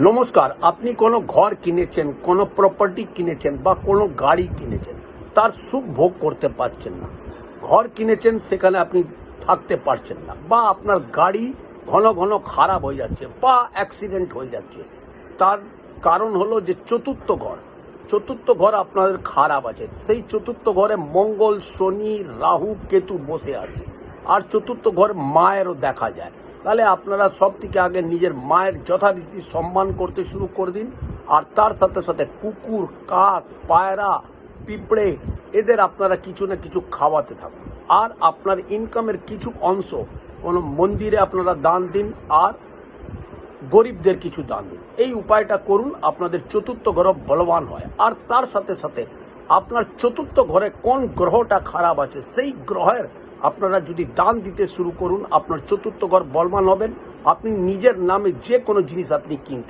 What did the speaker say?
নমস্কার। আপনি কোনো ঘর কিনেছেন, কোনো প্রপার্টি কিনেছেন বা কোনো গাড়ি কিনেছেন, তার সুখ ভোগ করতে পারছেন না। ঘর কিনেছেন, সেখানে আপনি থাকতে পারছেন না, বা আপনার গাড়ি ঘন ঘন খারাপ হয়ে যাচ্ছে বা অ্যাক্সিডেন্ট হয়ে যাচ্ছে। তার কারণ হলো যে চতুর্থ ঘর আপনাদের খারাপ আছে। সেই চতুর্থ ঘরে মঙ্গল, শনি, রাহু, কেতু বসে আছে। আর চতুর্থ ঘর মায়েরও দেখা যায়। তাহলে আপনারা সব থেকে আগে নিজের মায়ের যথারীতি সম্মান করতে শুরু করে দিন। আর তার সাথে সাথে কুকুর, কাক, পায়রা, পিঁপড়ে, এদের আপনারা কিছু না কিছু খাওয়াতে থাকুন। আর আপনার ইনকামের কিছু অংশ কোনো মন্দিরে আপনারা দান দিন, আর গরিবদের কিছু দান দিন। এই উপায়টা করুন, আপনাদের চতুর্থ গ্রহ বলবান হয়। আর তার সাথে সাথে আপনার চতুর্থ ঘরে কোন গ্রহটা খারাপ আছে, সেই গ্রহের আপনারা যদি দান দিতে শুরু করুন, আপনার চতুর্থ ঘর বলবান হবেন। আপনি নিজের নামে যে কোনো জিনিস আপনি কিনতে